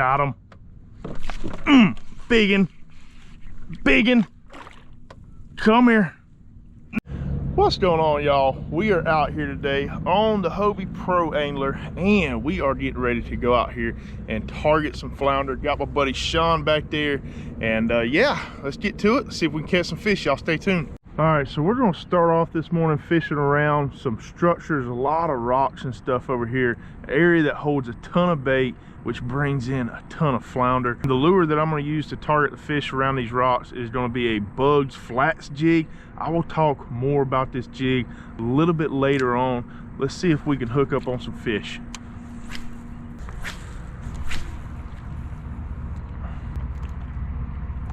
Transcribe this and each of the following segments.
Got him. Biggin. Biggin. Come here. What's going on, y'all? We are out here today on the CHUBBY Pro Angler, and we are getting ready to go out here and target some flounder. Got my buddy Sean back there, and yeah, let's get to it. See if we can catch some fish. Y'all stay tuned. All right, so we're gonna start off this morning fishing around some structures, a lot of rocks and stuff over here. An area that holds a ton of bait, which brings in a ton of flounder. The lure that I'm gonna use to target the fish around these rocks is gonna be a Bugs Flats jig. I will talk more about this jig a little bit later on. Let's see if we can hook up on some fish.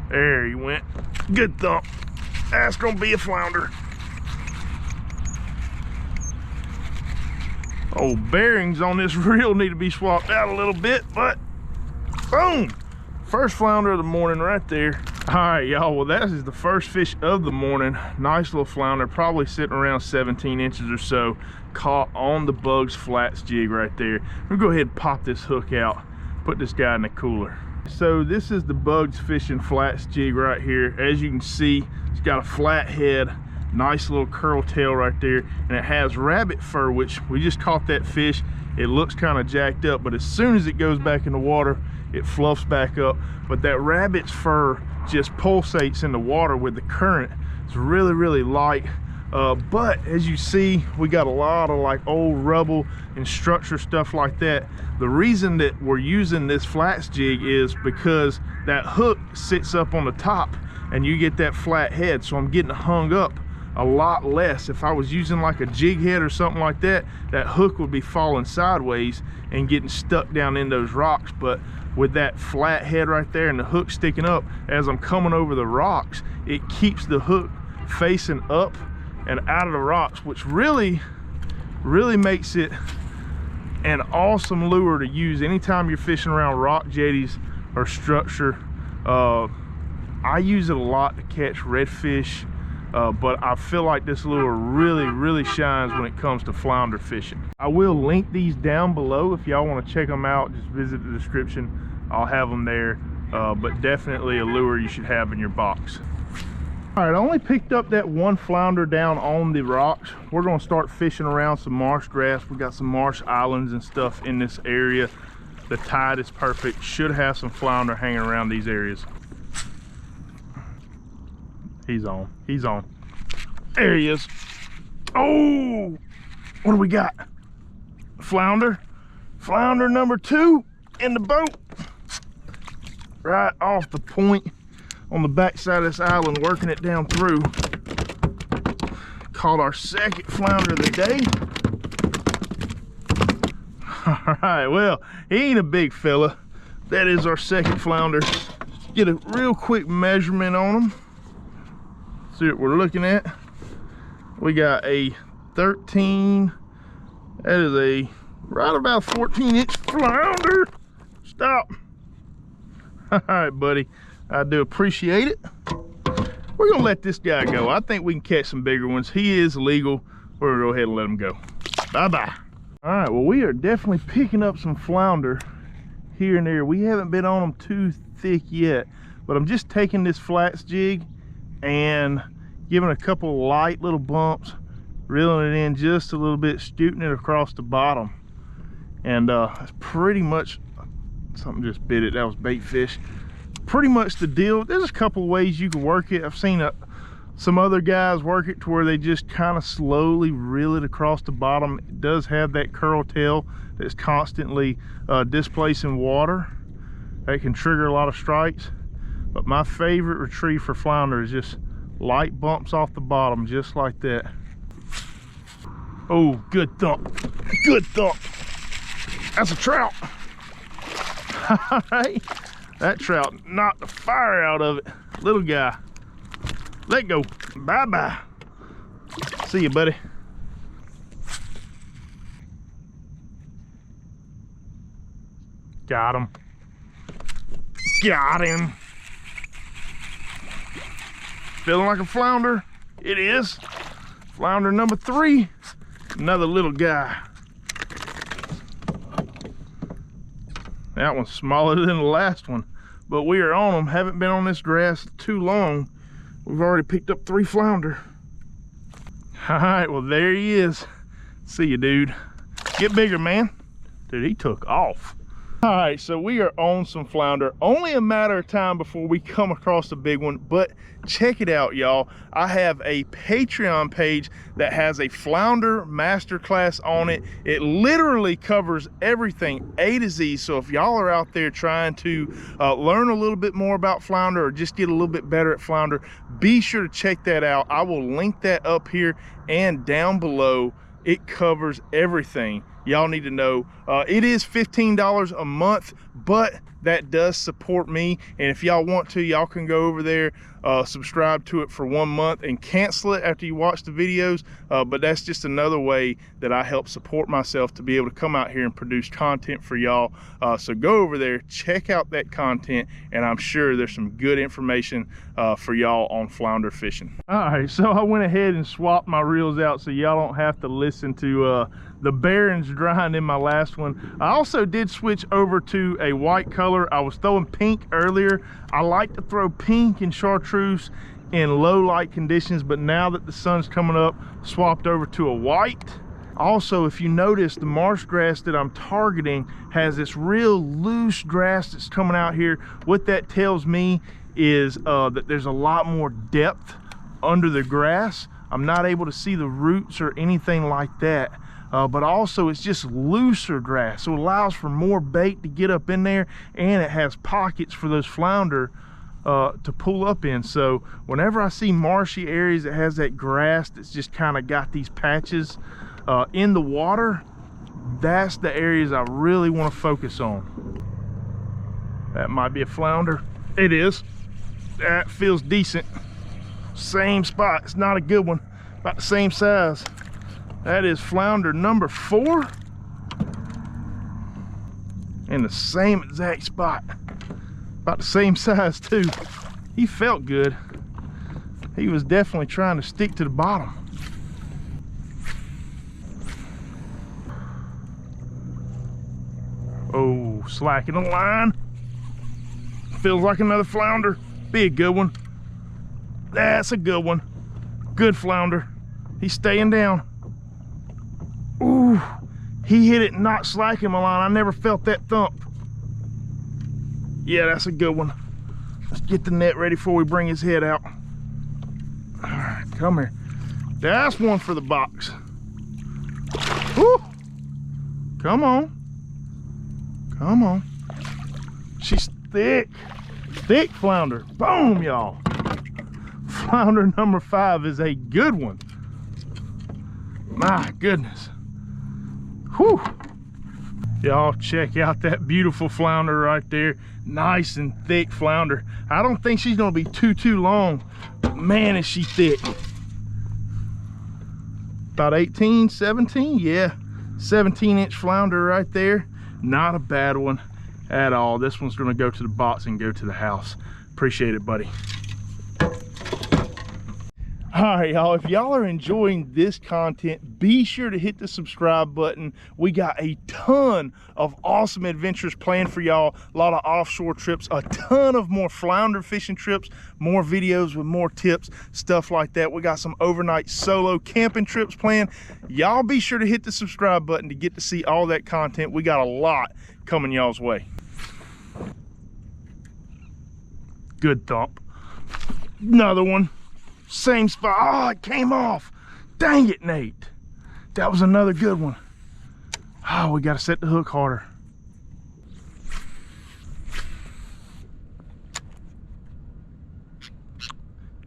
There he went. Good thump. That's gonna be a flounder. Oh, bearings on this reel need to be swapped out a little bit, but boom! First flounder of the morning right there. All right, y'all, well, that is the first fish of the morning. Nice little flounder, probably sitting around 17 inches or so, caught on the Bugs Flats jig right there. I'm gonna go ahead and pop this hook out, put this guy in the cooler. So this is the Bugs Fishing Flats jig right here. As you can see, it's got a flat head, nice little curl tail right there, and it has rabbit fur, which we just caught that fish. It looks kind of jacked up, but as soon as it goes back in the water, it fluffs back up. But that rabbit's fur just pulsates in the water with the current. It's really, really light. But as you see, we got a lot of like old rubble and structure stuff like that. The reason that we're using this flats jig is because that hook sits up on the top and you get that flat head, so I'm getting hung up a lot less. If I was using like a jig head or something like that, that hook would be falling sideways and getting stuck down in those rocks. But with that flat head right there and the hook sticking up, as I'm coming over the rocks, it keeps the hook facing up and out of the rocks, which really makes it an awesome lure to use anytime you're fishing around rock jetties or structure. I use it a lot to catch redfish, but I feel like this lure really shines when it comes to flounder fishing. I will link these down below if y'all want to check them out. Just visit the description, I'll have them there. But definitely a lure you should have in your box. All right, I only picked up that one flounder down on the rocks. We're gonna start fishing around some marsh grass. We got some marsh islands and stuff in this area. The tide is perfect. Should have some flounder hanging around these areas. He's on. He's on. There he is. Oh, what do we got? Flounder. Flounder number 2 in the boat. Right off the point on the back side of this island, working it down through. Caught our second flounder of the day. All right, well, he ain't a big fella. That is our second flounder. Get a real quick measurement on him. See what we're looking at. We got a 13. That is a right about 14-inch flounder. Stop. All right, buddy, I do appreciate it. We're gonna let this guy go. I think we can catch some bigger ones. He is legal. We're gonna go ahead and let him go. Bye-bye. All right, well, we are definitely picking up some flounder here and there. We haven't been on them too thick yet, but I'm just taking this flats jig and giving a couple light little bumps, reeling it in just a little bit, scooting it across the bottom. And that's pretty much, something just bit it. That was bait fish. Pretty much the deal. There's a couple of ways you can work it. I've seen some other guys work it to where they just kind of slowly reel it across the bottom. It does have that curl tail that's constantly displacing water. That can trigger a lot of strikes. But my favorite retrieve for flounder is just light bumps off the bottom, just like that. Oh, good thump. Good thump. That's a trout. All right, that trout knocked the fire out of it. Little guy, let go. Bye-bye. See you, buddy. Got him. Got him. Feeling like a flounder. It is. Flounder number 3. Another little guy. That one's smaller than the last one, but we are on them. Haven't been on this grass too long. We've already picked up 3 flounder. All right, well, there he is. See you, dude. Get bigger, man. Dude, he took off. All right, so we are on some flounder. Only a matter of time before we come across a big one, but check it out, y'all. I have a Patreon page that has a flounder masterclass on it. It literally covers everything A to Z. So if y'all are out there trying to learn a little bit more about flounder or just get a little bit better at flounder, be sure to check that out. I will link that up here and down below. It covers everything y'all need to know. It is $15 a month, but that does support me. And if y'all want to, y'all can go over there, subscribe to it for 1 month and cancel it after you watch the videos. But that's just another way that I help support myself to be able to come out here and produce content for y'all. So go over there, check out that content, and I'm sure there's some good information for y'all on flounder fishing. All right, so I went ahead and swapped my reels out so y'all don't have to listen to the bearings drying in my last one. I also did switch over to a white color. I was throwing pink earlier. I like to throw pink and chartreuse in low light conditions, but now that the sun's coming up, swapped over to a white. Also, if you notice, the marsh grass that I'm targeting has this real loose grass that's coming out here. What that tells me is that there's a lot more depth under the grass. I'm not able to see the roots or anything like that. But also it's just looser grass, so it allows for more bait to get up in there, and it has pockets for those flounder to pull up in. So whenever I see marshy areas that has that grass that's just kind of got these patches in the water, that's the areas I really want to focus on. That might be a flounder. It is. That feels decent. Same spot. It's not a good one. About the same size. That is flounder number 4 in the same exact spot. About the same size too. He felt good. He was definitely trying to stick to the bottom. Oh, slacking the line. Feels like another flounder. Be a good one. That's a good one. Good flounder. He's staying down. Ooh, he hit it not slacking my line. I never felt that thump. Yeah, that's a good one. Let's get the net ready before we bring his head out. All right, come here. That's one for the box. Woo! Come on. Come on. She's thick. Thick flounder. Boom, y'all. Flounder number 5 is a good one. My goodness. Whew. Y'all check out that beautiful flounder right there. Nice and thick flounder. I don't think she's gonna be too long, but man, is she thick. About 18, 17, yeah. 17-inch flounder right there. Not a bad one at all. This one's gonna go to the box and go to the house. Appreciate it, buddy. All right, y'all, if y'all are enjoying this content, be sure to hit the subscribe button. We got a ton of awesome adventures planned for y'all. A lot of offshore trips, a ton of more flounder fishing trips, more videos with more tips, stuff like that. We got some overnight solo camping trips planned. Y'all be sure to hit the subscribe button to get to see all that content. We got a lot coming y'all's way. Good thump. Another one. Same spot. Oh, it came off. Dang it, Nate. That was another good one. Oh, we got to set the hook harder.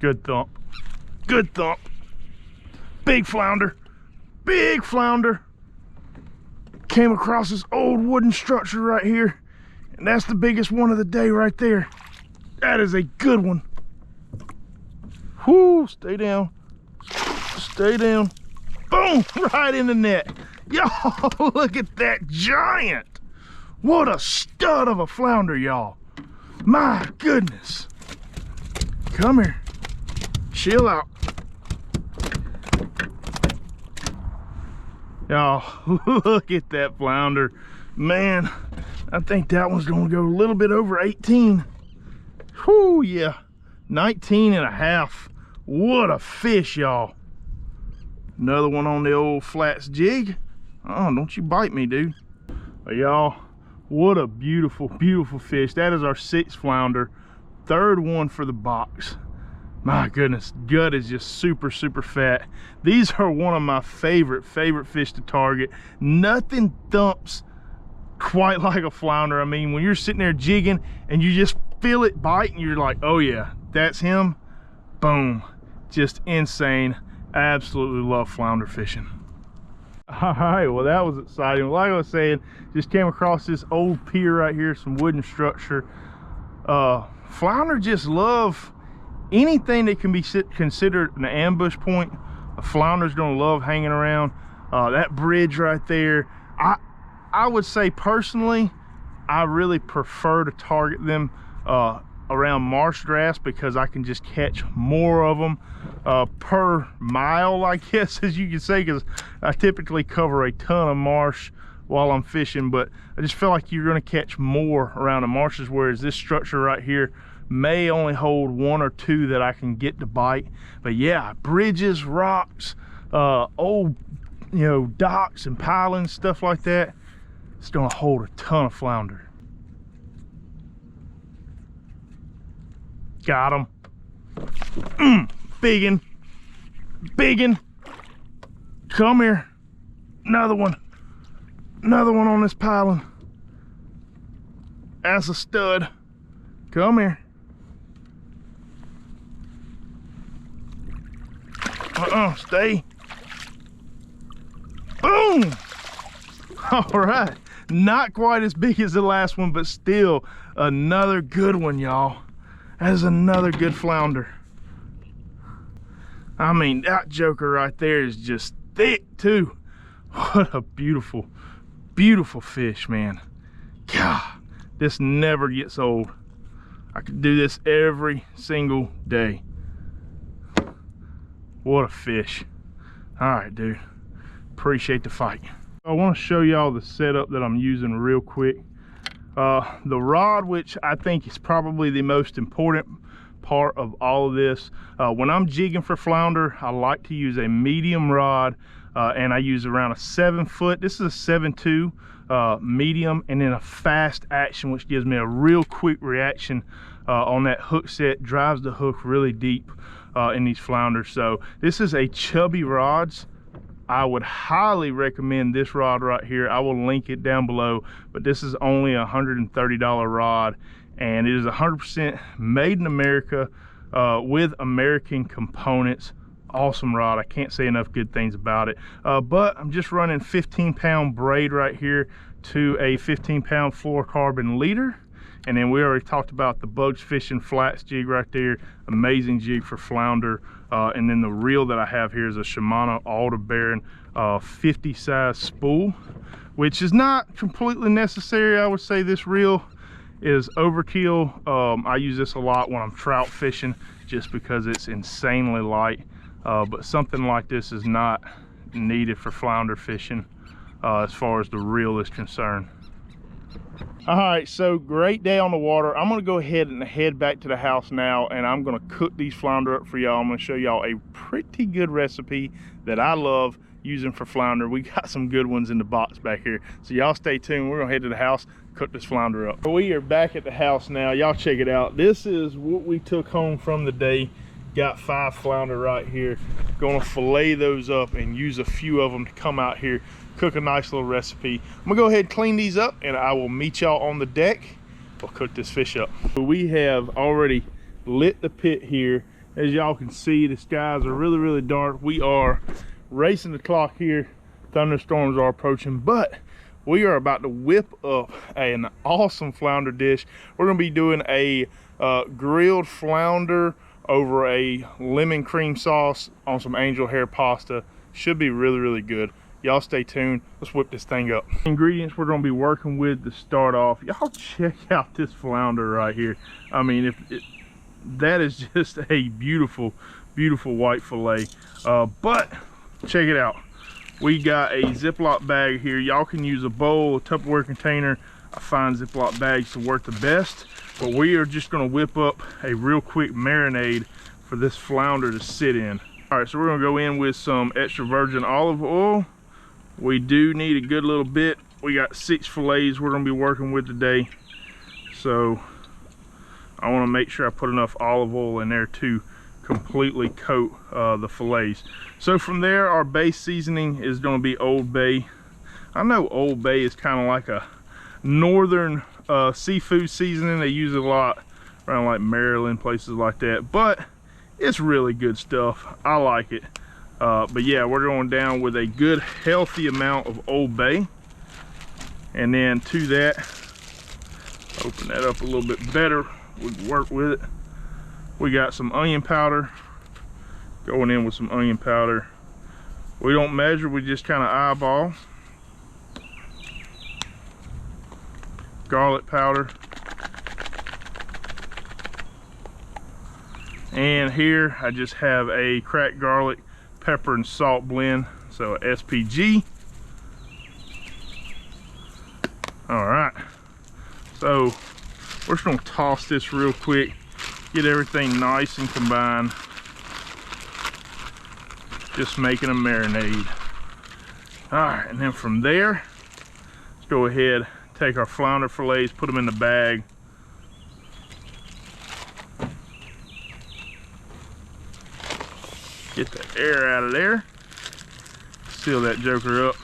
Good thump. Good thump. Big flounder. Big flounder. Came across this old wooden structure right here, and that's the biggest one of the day right there. That is a good one. Whoo, stay down. Stay down. Boom, right in the net. Y'all, look at that giant. What a stud of a flounder, y'all. My goodness. Come here. Chill out. Y'all, look at that flounder. Man, I think that one's gonna go a little bit over 18. Whoo, yeah, 19 and a half. What a fish, y'all. Another one on the old flats jig. Oh, don't you bite me, dude. Y'all, what a beautiful, beautiful fish. That is our 6th flounder, 3rd one for the box. My goodness, gut is just super, super fat. These are one of my favorite fish to target. Nothing thumps quite like a flounder. I mean, when you're sitting there jigging and you just feel it bite and you're like, oh yeah, that's him. Boom, just insane. I absolutely love flounder fishing. All right, well, that was exciting. Like I was saying, just came across this old pier right here, some wooden structure. Flounder just love anything that can be considered an ambush point. A flounder's gonna love hanging around. That bridge right there, I would say personally, I really prefer to target them around marsh grass because I can just catch more of them per mile, I guess, as you can say, because I typically cover a ton of marsh while I'm fishing, but I just feel like you're going to catch more around the marshes, whereas this structure right here may only hold 1 or 2 that I can get to bite. But yeah, bridges, rocks, old, you know, docks and pilings, stuff like that, it's going to hold a ton of flounder. Got him. Biggin. Biggin. Come here. Another one. Another one on this piling. That's a stud. Come here. Stay. Boom. All right. Not quite as big as the last one, but still another good one, y'all. That is another good flounder. I mean, that joker right there is just thick too. What a beautiful, beautiful fish, man. God, this never gets old. I could do this every single day. What a fish. All right, dude. Appreciate the fight. I want to show y'all the setup that I'm using real quick. The rod, which I think is probably the most important part of all of this. When I'm jigging for flounder, I like to use a medium rod, and I use around a 7-foot. This is a 7.2 medium, and then a fast action, which gives me a real quick reaction on that hook set, drives the hook really deep in these flounders. So this is a Chubby rods. I would highly recommend this rod right here. I will link it down below, but this is only a $130 rod, and it is 100% made in America with American components. Awesome rod. I can't say enough good things about it. But I'm just running 15-pound braid right here to a 15-pound fluorocarbon leader. And then we already talked about the Bugs Fishing flats jig right there. Amazing jig for flounder. And then the reel that I have here is a Shimano Aldebaran 50 size spool, which is not completely necessary. I would say this reel is overkill. I use this a lot when I'm trout fishing just because it's insanely light. But something like this is not needed for flounder fishing as far as the reel is concerned. All right, so great day on the water. I'm gonna go ahead and head back to the house now, and I'm gonna cook these flounder up for y'all. I'm gonna show y'all a pretty good recipe that I love using for flounder. We got some good ones in the box back here, so y'all stay tuned. We're gonna head to the house, cook this flounder up. We are back at the house now. Y'all check it out. This is what we took home from the day. Got 5 flounder right here. Gonna fillet those up and use a few of them to come out here, cook a nice little recipe. I'm gonna go ahead and clean these up, and I will meet y'all on the deck. We'll cook this fish up. We have already lit the pit here. As y'all can see, the skies are really, really dark. We are racing the clock here. Thunderstorms are approaching, but we are about to whip up an awesome flounder dish. We're gonna be doing a grilled flounder over a lemon cream sauce on some angel hair pasta. Should be really, really good. Y'all stay tuned. Let's whip this thing up. Ingredients we're gonna be working with to start off. Y'all check out this flounder right here. I mean, that is just a beautiful, beautiful white fillet. But check it out. We got a Ziploc bag here. Y'all can use a bowl, a Tupperware container. I find Ziploc bags to work the best. But we are just gonna whip up a real quick marinade for this flounder to sit in. All right, so we're gonna go in with some extra virgin olive oil. We do need a good little bit. We got 6 fillets we're gonna be working with today. So I wanna make sure I put enough olive oil in there to completely coat the fillets. So from there, our base seasoning is gonna be Old Bay. I know Old Bay is kind of like a northern seafood seasoning. They use it a lot around like Maryland, places like that, but it's really good stuff. I like it. But yeah, we're going down with a good healthy amount of Old Bay, and then to that, open that up a little bit better, we can work with it. We got some onion powder, going in with some onion powder. We don't measure, we just kind of eyeball. Garlic powder. And here I just have a cracked garlic, pepper and salt blend, so a SPG. All right, so we're just gonna toss this real quick, get everything nice and combined. Just making a marinade. All right, and then from there, let's go ahead, take our flounder fillets, put them in the bag. Get the air out of there. Seal that joker up.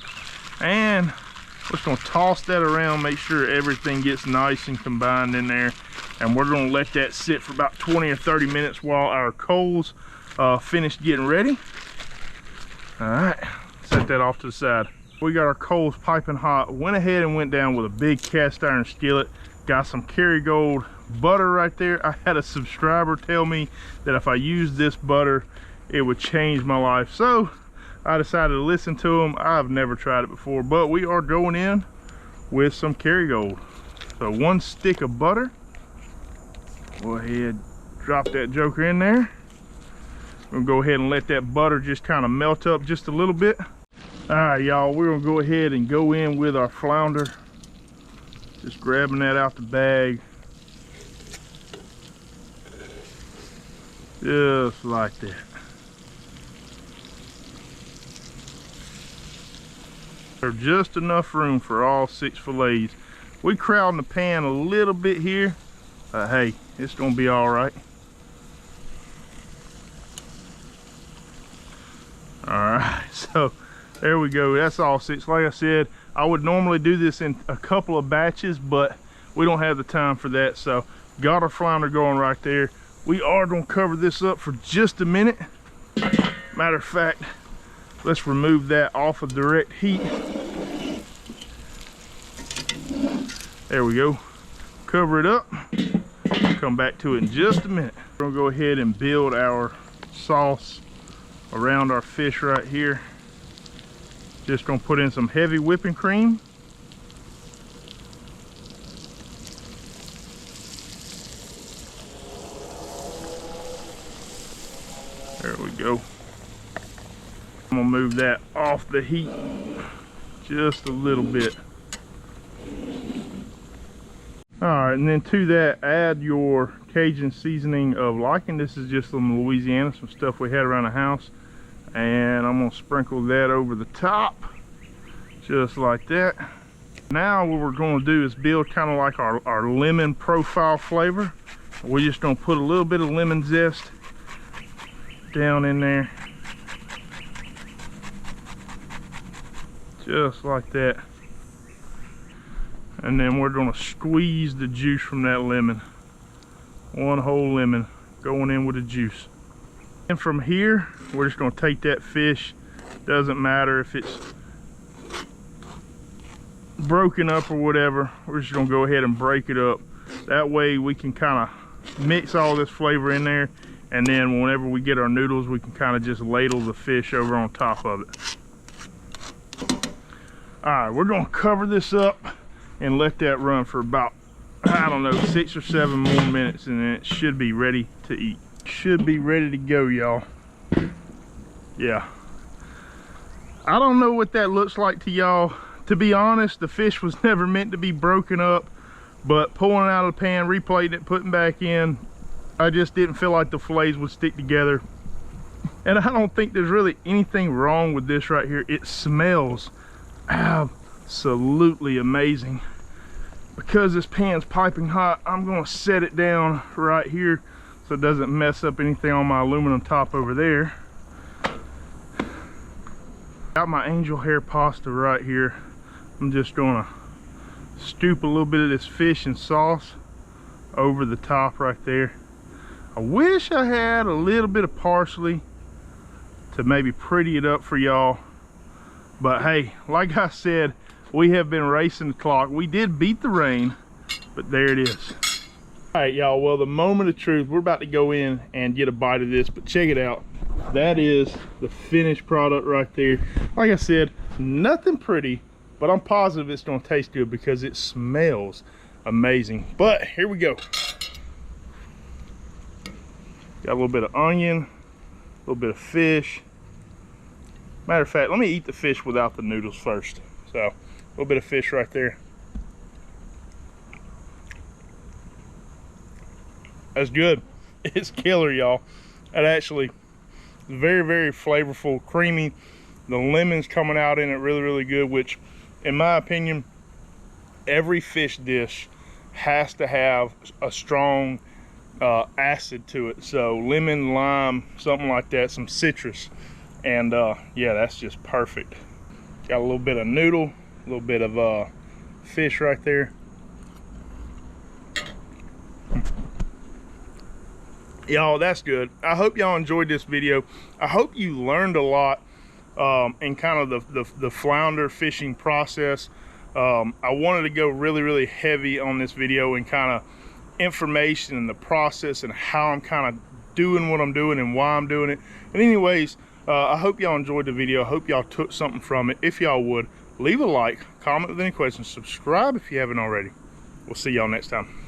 And we're just gonna toss that around, make sure everything gets nice and combined in there. And we're gonna let that sit for about 20 or 30 minutes while our coals finish getting ready. All right, set that off to the side. We got our coals piping hot. Went ahead and went down with a big cast iron skillet. Got some Kerrygold butter right there. I had a subscriber tell me that if I used this butter, it would change my life. So I decided to listen to him. I've never tried it before, but we are going in with some Kerrygold. So 1 stick of butter. Go ahead, drop that joker in there. We're gonna go ahead and let that butter just kind of melt up just a little bit. All right, y'all, we're gonna go ahead and go in with our flounder. Just grabbing that out the bag. Just like that. There's just enough room for all 6 fillets. We crowding the pan a little bit here. Hey, it's gonna be all right. All right, so there we go, that's all 6. Like I said, I would normally do this in a couple of batches, but we don't have the time for that. So got our flounder going right there. We are gonna cover this up for just a minute. Matter of fact, let's remove that off of direct heat. There we go. Cover it up. Come back to it in just a minute. We're gonna go ahead and build our sauce around our fish right here. Just gonna put in some heavy whipping cream. There we go. I'm gonna move that off the heat just a little bit. All right, and then to that, add your Cajun seasoning of liking. This is just from Louisiana, some stuff we had around the house. And I'm gonna sprinkle that over the top, just like that. Now what we're gonna do is build kind of like our lemon profile flavor. We're just gonna put a little bit of lemon zest down in there. Just like that. And then we're gonna squeeze the juice from that lemon. 1 whole lemon going in with the juice. And from here, we're just gonna take that fish. Doesn't matter if it's broken up or whatever. We're just gonna go ahead and break it up. That way we can kind of mix all this flavor in there. And then whenever we get our noodles, we can kind of just ladle the fish over on top of it. All right, we're gonna cover this up and let that run for about, I don't know, 6 or 7 more minutes, and then it should be ready to eat. Should be ready to go, y'all. Yeah. I don't know what that looks like to y'all. To be honest, the fish was never meant to be broken up, but pulling out of the pan, replating it, putting back in, I just didn't feel like the fillets would stick together. And I don't think there's really anything wrong with this right here. It smells absolutely amazing. Because this pan's piping hot, I'm gonna set it down right here so it doesn't mess up anything on my aluminum top over there. Got my angel hair pasta right here. I'm just gonna scoop a little bit of this fish and sauce over the top right there. I wish I had a little bit of parsley to maybe pretty it up for y'all. But hey, like I said, we have been racing the clock. We did beat the rain, but there it is. All right, y'all, well, the moment of truth, we're about to go in and get a bite of this, but check it out. That is the finished product right there. Like I said, nothing pretty, but I'm positive it's gonna taste good because it smells amazing. But here we go. Got a little bit of onion, a little bit of fish. Matter of fact, let me eat the fish without the noodles first. So, a little bit of fish right there. That's good. It's killer, y'all. That actually is very, very flavorful, creamy. The lemon's coming out in it really, really good, which, in my opinion, every fish dish has to have a strong acid to it. So, lemon, lime, something like that, some citrus. And yeah, that's just perfect. Got a little bit of noodle, a little bit of fish right there. Y'all, that's good. I hope y'all enjoyed this video. I hope you learned a lot in kind of the flounder fishing process. I wanted to go really, really heavy on this video and kind of information and the process and how I'm kind of doing what I'm doing and why I'm doing it. And anyways, I hope y'all enjoyed the video. I hope y'all took something from it. If y'all would, leave a like, comment with any questions, subscribe if you haven't already. We'll see y'all next time.